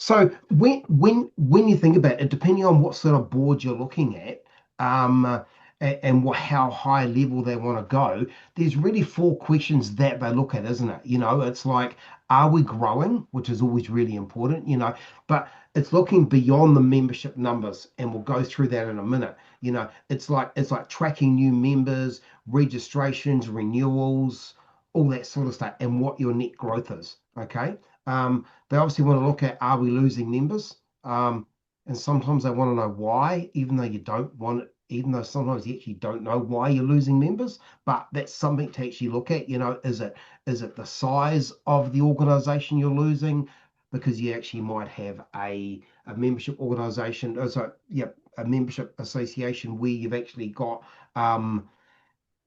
So when you think about it, depending on what sort of board you're looking at, and what how high level they want to go, there's really four questions that they look at, isn't it? It's like, are we growing, which is always really important, but it's looking beyond the membership numbers, and we'll go through that in a minute. It's like tracking new members, registrations, renewals, all that sort of stuff, and what your net growth is. Okay. They obviously want to look at, are we losing members? And sometimes they want to know why, even though you don't want it, even though sometimes you actually don't know why you're losing members. But that's something to actually look at. Is it the size of the organization you're losing? Because you actually might have a membership organization, so yeah, a membership association where you've actually got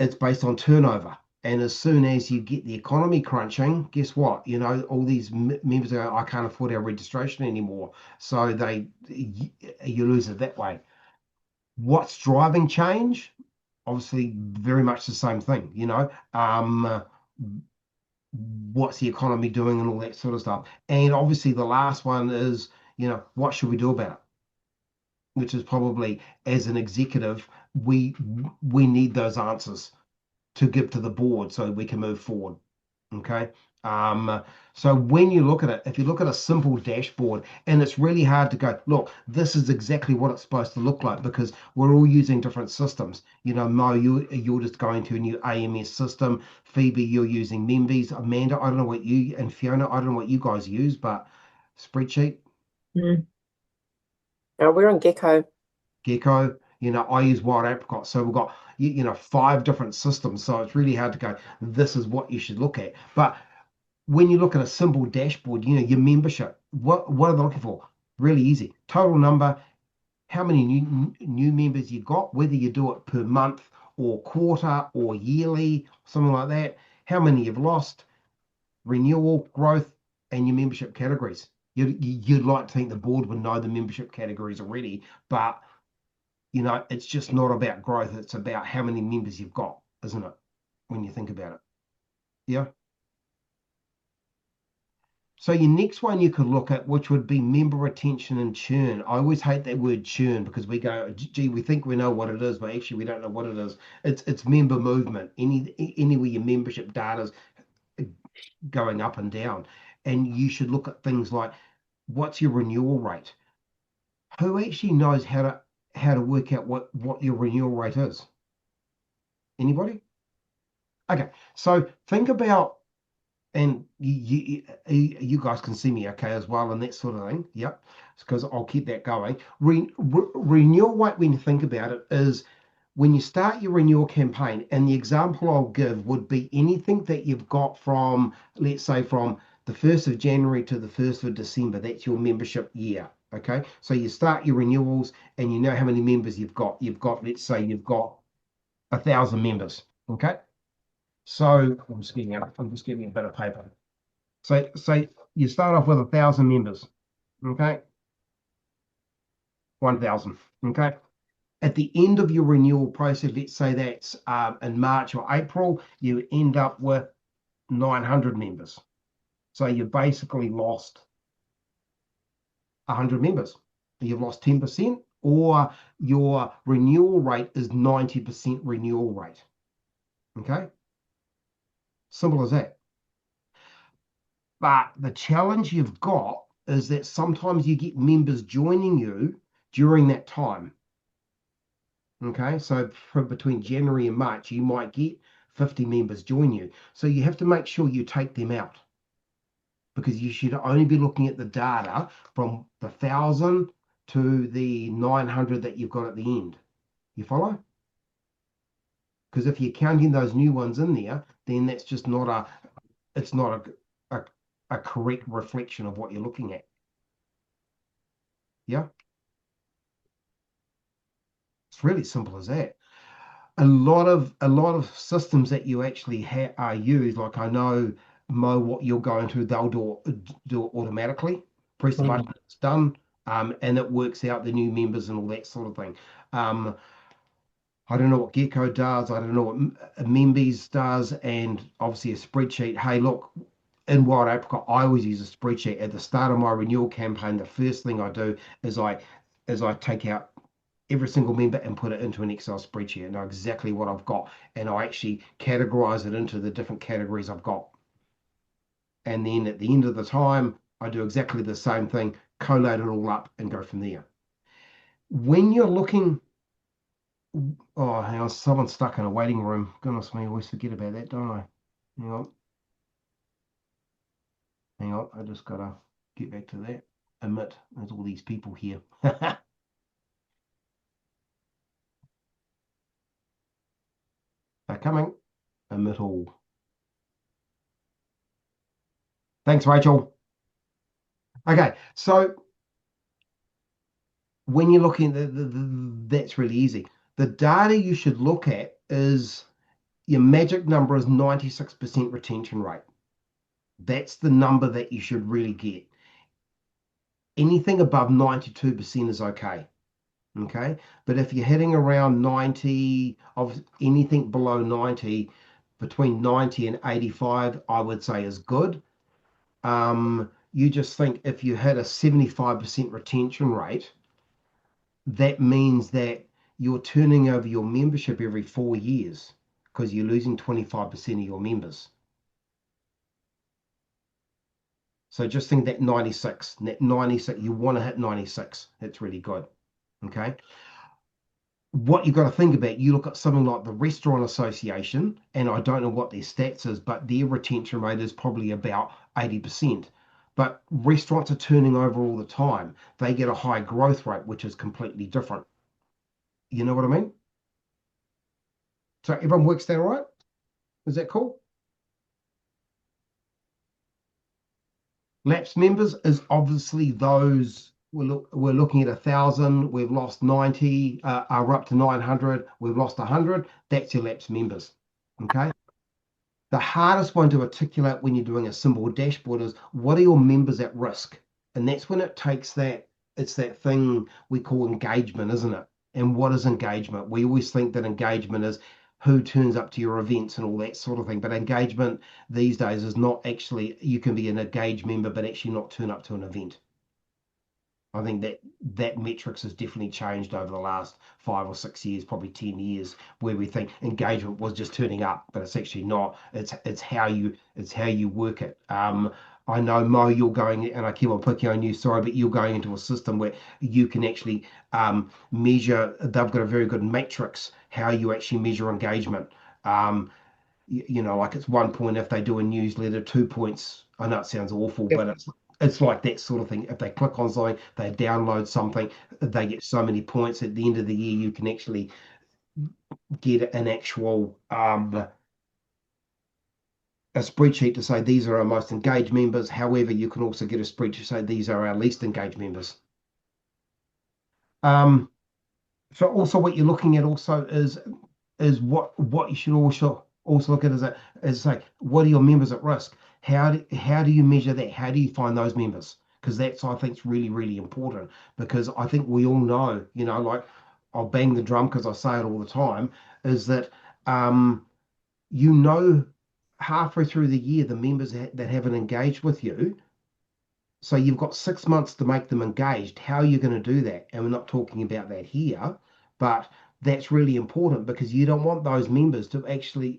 it's based on turnover. And as soon as you get the economy crunching, guess what? All these members go, I can't afford our registration anymore. So you lose it that way. What's driving change? Obviously, very much the same thing. What's the economy doing and all that sort of stuff. And obviously, the last one is, what should we do about it? Which is probably, as an executive, we need those answers to give to the board so we can move forward. Okay. So when you look at it, if you look at a simple dashboard, and it's really hard to go, look, this is exactly what it's supposed to look like, because we're all using different systems. Mo, you're just going to a new AMS system. Phoebe, you're using Members. Amanda, I don't know what you, and Fiona, I don't know what you guys use, but spreadsheet, Mm. We're on Gecko. Gecko, I use Wild Apricot. So we've got, five different systems. So it's really hard to go, this is what you should look at. But when you look at a simple dashboard, your membership, what are they looking for? Really easy. Total number, how many new members you got, whether you do it per month or quarter or yearly, something like that. How many you've lost, renewal, growth, and your membership categories. You'd like to think the board would know the membership categories already, but it's just not about growth. It's about how many members you've got, isn't it? When you think about it. Yeah. So your next one you could look at, which would be member retention and churn. I always hate that word churn, because we go, gee, we think we know what it is, but actually we don't know what it is. It's member movement. Anywhere your membership data's going up and down. And you should look at things like, what's your renewal rate? Who actually knows how to work out what your renewal rate is? Anybody? Okay, so think about, and you guys can see me okay as well, and that sort of thing. Yep, because I'll keep that going. Renewal rate, when you think about it, is when you start your renewal campaign. And the example I'll give would be anything that you've got from, let's say, from the 1st of January to the 1st of December. That's your membership year. Okay, so you start your renewals, and you know how many members you've got. Let's say you've got 1,000 members. Okay. So I'm just getting a bit of paper. So you start off with 1,000 members. Okay. 1,000. Okay. At the end of your renewal process, let's say that's in March or April, you end up with 900 members. So you basically lost 100 members. You've lost 10%, or your renewal rate is 90% renewal rate. Okay. Simple as that. But the challenge you've got is that sometimes you get members joining you during that time. Okay, so from between January and March, you might get 50 members join you. So you have to make sure you take them out, because you should only be looking at the data from the 1,000 to the 900 that you've got at the end. You follow? Because if you're counting those new ones in there, then that's just not it's not a correct reflection of what you're looking at. Yeah. It's really simple as that. A lot of systems that you actually are used, like I know, Mo, what you're going to, they'll do it automatically. Press the Mm. button, it's done, and it works out the new members and all that sort of thing. Um, I don't know what Gecko does. I don't know what Members does, and obviously a spreadsheet. Hey, look, in Wild Apricot, I always use a spreadsheet at the start of my renewal campaign. The first thing I do is I take out every single member and put it into an Excel spreadsheet and know exactly what I've got. And I actually categorize it into the different categories I've got. And then at the end of the time, I do exactly the same thing, collate it all up and go from there. When you're looking, oh, hang on, someone's stuck in a waiting room. Goodness me, I always forget about that, don't I? Hang on, hang on. I just gotta get back to that. Admit, there's all these people here. They're coming. Admit all. Thanks, Rachel. Okay, so when you're looking at that's really easy. The data you should look at is your magic number is 96% retention rate. That's the number that you should really get. Anything above 92% is okay. Okay. But if you're hitting around 90, of anything below 90, between 90 and 85, I would say is good. You just think if you hit a 75% retention rate, that means that you're turning over your membership every 4 years because you're losing 25% of your members. So just think that 96, you want to hit 96. That's really good. Okay. What you got to think about, you look at something like the Restaurant Association, and I don't know what their stats is, but their retention rate is probably about 80%. But restaurants are turning over all the time. They get a high growth rate, which is completely different. You know what I mean? So everyone works that all right? Is that cool? Lapsed members is obviously those we're looking at 1,000. We've lost 90. Are up to 900. We've lost 100. That's your lapsed members. Okay. The hardest one to articulate when you're doing a simple dashboard is what are your members at risk? And that's when it takes that, it's that thing we call engagement, isn't it? And what is engagement? We always think that engagement is who turns up to your events and all that sort of thing. But engagement these days is not actually, you can be an engaged member, but actually not turn up to an event. I think that metrics has definitely changed over the last 5 or 6 years, probably 10 years, where we think engagement was just turning up, but it's actually not. It's how you work it. I know Mo, you're going, and I keep on picking on you, sorry, but you're going into a system where you can actually measure. They've got a very good matrix how you actually measure engagement. Like it's 1 point if they do a newsletter, 2 points. I know it sounds awful, Yep. but it's like that sort of thing. If they click on something, they download something, they get so many points. At the end of the year, you can actually get an actual a spreadsheet to say these are our most engaged members. However, you can also get a spreadsheet to say these are our least engaged members. Um, so also what you're looking at also is what you should also look at is like what are your members at risk? How do you measure that? How do you find those members? Because that's I think is really really important because I think we all know like I'll bang the drum because I say it all the time is that um you know halfway through the year the members that haven't engaged with you, so you've got 6 months to make them engaged. How are you going to do that? And we're not talking about that here, but that's really important because you don't want those members to actually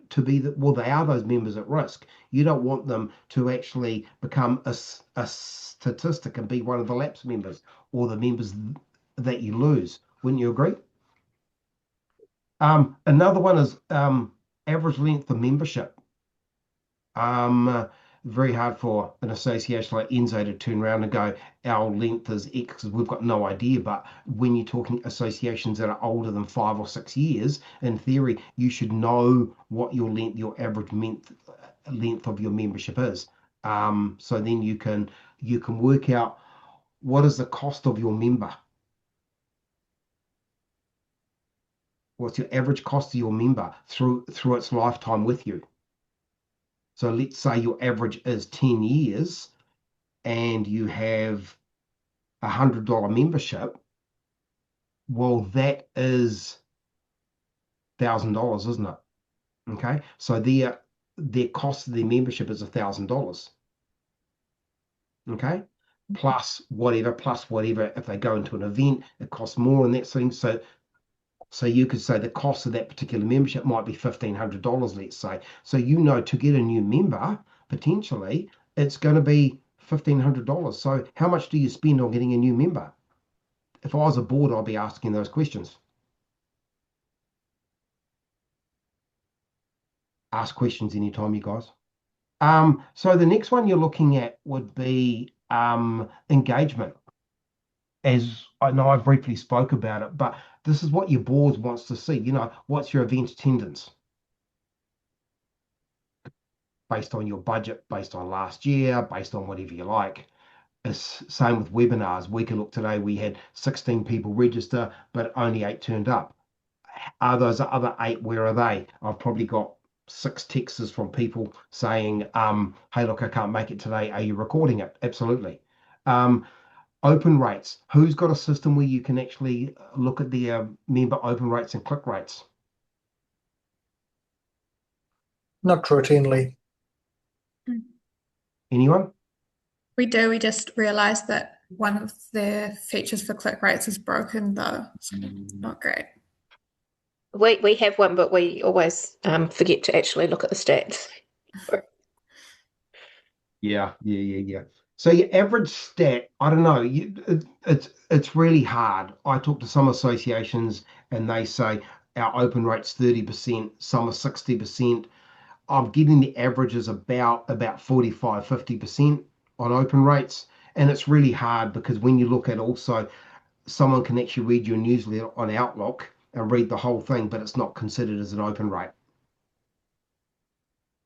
to be well, they are those members at risk. You don't want them to actually become a statistic and be one of the lapse members or the members that you lose. Wouldn't you agree? Another one is average length of membership. Um, Very hard for an association like Enzo to turn around and go, our length is X because we've got no idea. But when you're talking associations that are older than 5 or 6 years, in theory, you should know what your average length of your membership is. So then you can work out what is the cost of your member. What's your average cost of your member through its lifetime with you? So let's say your average is 10 years and you have $100 membership. Well, that is $1,000, isn't it? Okay. So there, their cost of their membership is $1,000. Okay. Plus whatever. If they go into an event, it costs more and that thing. So you could say the cost of that particular membership might be $1,500, let's say. So to get a new member, potentially, it's going to be $1,500. So how much do you spend on getting a new member? If I was a board, I'd be asking those questions. Ask questions anytime, you guys. So the next one you're looking at would be engagement. As I know I briefly spoke about it, but this is what your board wants to see. What's your event attendance based on your budget, based on last year, based on whatever you like. It's same with webinars. We can look today, we had 16 people register, but only 8 turned up. Are those other 8, where are they? I've probably got 6 texts from people saying, hey, look, I can't make it today. Are you recording it? Absolutely. Open rates. Who's got a system where you can actually look at the member open rates and click rates? Not routinely. Anyone? We do. We just realized that one of the features for click rates is broken, though. So not great. We have one, but we always forget to actually look at the stats. Yeah. So your average stat, I don't know. It's really hard. I talk to some associations and they say our open rate's 30%, some are 60%. I'm getting the averages about 45, 50% on open rates. And it's really hard because when you look at also, someone can actually read your newsletter on Outlook and read the whole thing, but it's not considered as an open rate.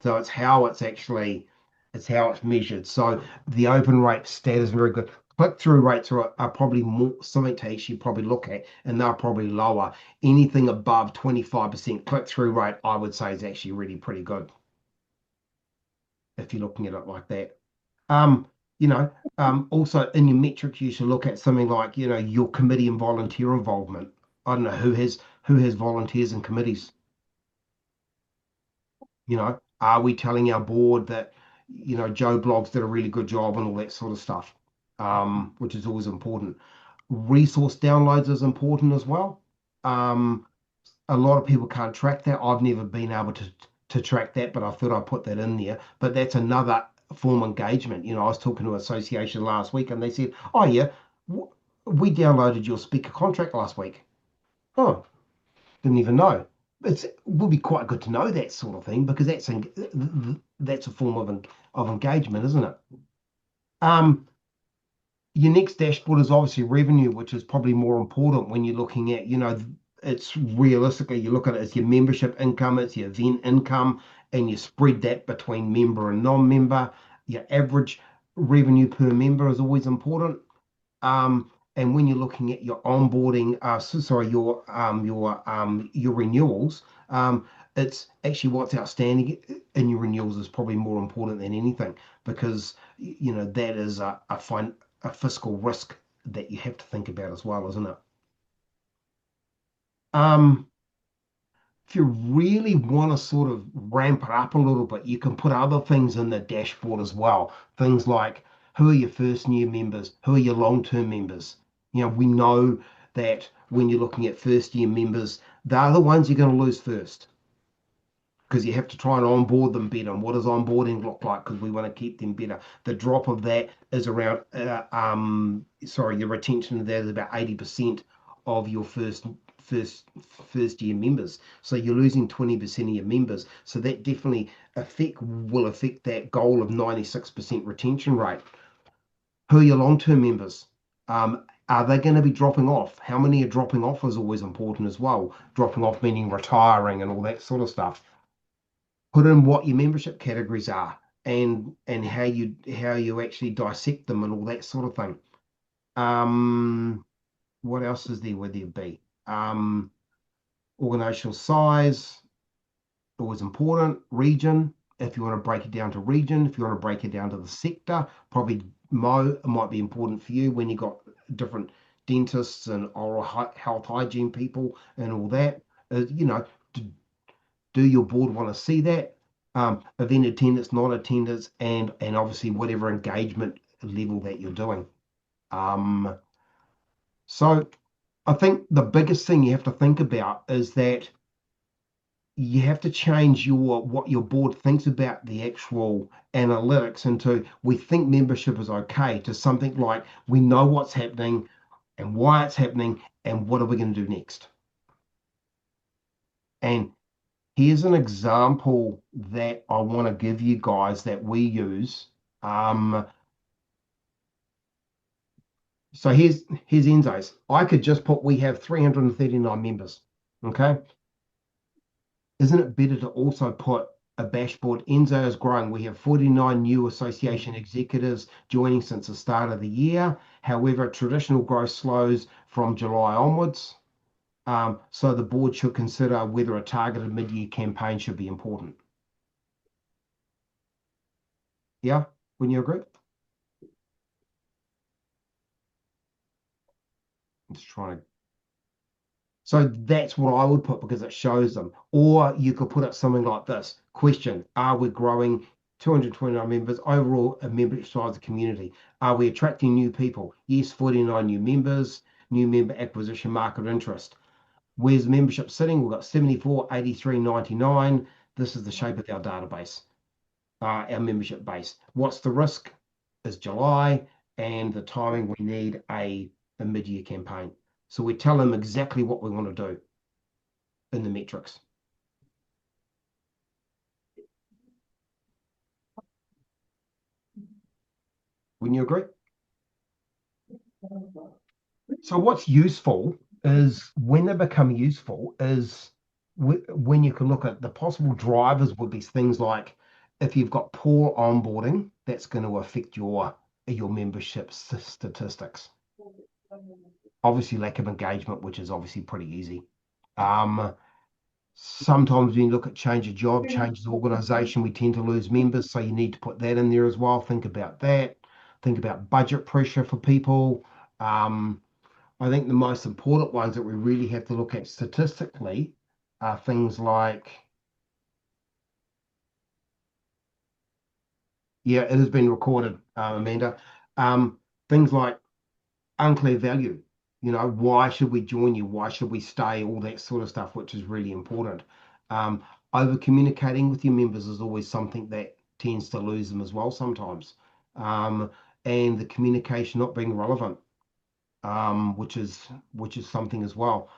So it's how it's measured. So the open rate stat is very good. Click-through rates are probably more something to actually probably look at, and they're probably lower. Anything above 25% click-through rate, I would say, is actually really pretty good if you're looking at it like that. Also in your metrics, you should look at something like, your committee and volunteer involvement. I don't know who has volunteers and committees. Are we telling our board that, Joe Bloggs did a really good job and all that sort of stuff, which is always important. Resource downloads is important as well. A lot of people can't track that. I've never been able to track that, but I thought I'd put that in there. But that's another form of engagement. I was talking to an association last week and they said, oh yeah, we downloaded your speaker contract last week. Oh, didn't even know. It would be quite good to know that sort of thing because that's a form of engagement, isn't it? Your next dashboard is obviously revenue, which is probably more important when you're looking at, it's realistically, you look at it as your membership income, it's your event income, and you spread that between member and non-member. Your average revenue per member is always important. And when you're looking at your onboarding, your renewals, it's actually what's outstanding in your renewals is probably more important than anything because that is a fiscal risk that you have to think about as well, isn't it? If you really want to sort of ramp it up a little bit, you can put other things in the dashboard as well. Things like who are your first year members, who are your long-term members. We know that when you're looking at first year members, they're the ones you're going to lose first because you have to try and onboard them better. And what does onboarding look like? Because we want to keep them better. The drop of that is around, your retention of that is about 80% of your first year members. So you're losing 20% of your members. So that definitely will affect that goal of 96% retention rate. Who are your long-term members? Are they going to be dropping off? How many are dropping off is always important as well. Dropping off meaning retiring and all that sort of stuff. Put in what your membership categories are and how you actually dissect them and all that sort of thing. What else is there? Would there be? Organizational size, always important. Region, if you want to break it down to region, if you want to break it down to the sector, probably it might be important for you when you got different dentists and oral health hygiene people and all that. Do your board want to see that? event attendance, non-attendance, and obviously whatever engagement level that you're doing. So I think the biggest thing you have to think about is that you have to change what your board thinks about the actual analytics into we think membership is okay to something like we know what's happening and why it's happening and what are we going to do next. And here's an example that I want to give you guys that we use. So here's Enzo's. I could just put we have 339 members. Okay. Isn't it better to also put a dashboard? Enzo is growing. We have 49 new association executives joining since the start of the year. However, traditional growth slows from July onwards. So the board should consider whether a targeted mid-year campaign should be important. Yeah, wouldn't you agree? I'm just trying to. So that's what I would put because it shows them. Or you could put up something like this. Question, are we growing 229 members overall a membership size of community? Are we attracting new people? Yes, 49 new members, new member acquisition, market interest. Where's membership sitting? We've got 74, 83, 99. This is the shape of our database, our membership base. What's the risk? Is July, and the timing we need a mid-year campaign. So we tell them exactly what we want to do in the metrics. Wouldn't you agree? So what's useful is when they become useful is when you can look at the possible drivers would be things like if you've got poor onboarding, that's going to affect your membership statistics. Obviously lack of engagement, which is obviously pretty easy. Sometimes when you look at change of job, change of organization, we tend to lose members. So you need to put that in there as well. Think about that. Think about budget pressure for people. I think the most important ones that we really have to look at statistically are things like, yeah, it has been recorded, Amanda. Things like unclear value. You know, why should we join you? Why should we stay? All that sort of stuff, which is really important. Over communicating with your members is always something that tends to lose them as well sometimes. And the communication not being relevant, which is something as well.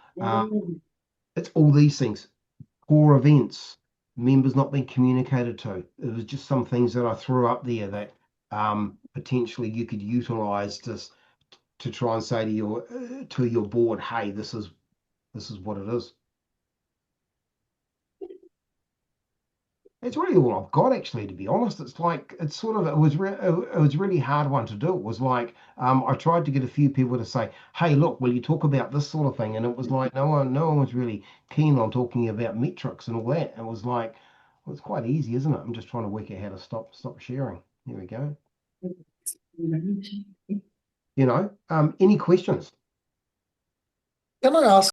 It's all these things. Poor events, members not being communicated to. It was just some things that I threw up there that potentially you could utilize to try and say to your board, hey, this is what it is. It's really all I've got, actually, to be honest. It's like it was really hard one to do. It was like I tried to get a few people to say, hey, look, will you talk about this sort of thing? And it was like no one was really keen on talking about metrics and all that. It was like, well, it's quite easy, isn't it? I'm just trying to work out how to stop sharing. There we go. You know, any questions? Can I ask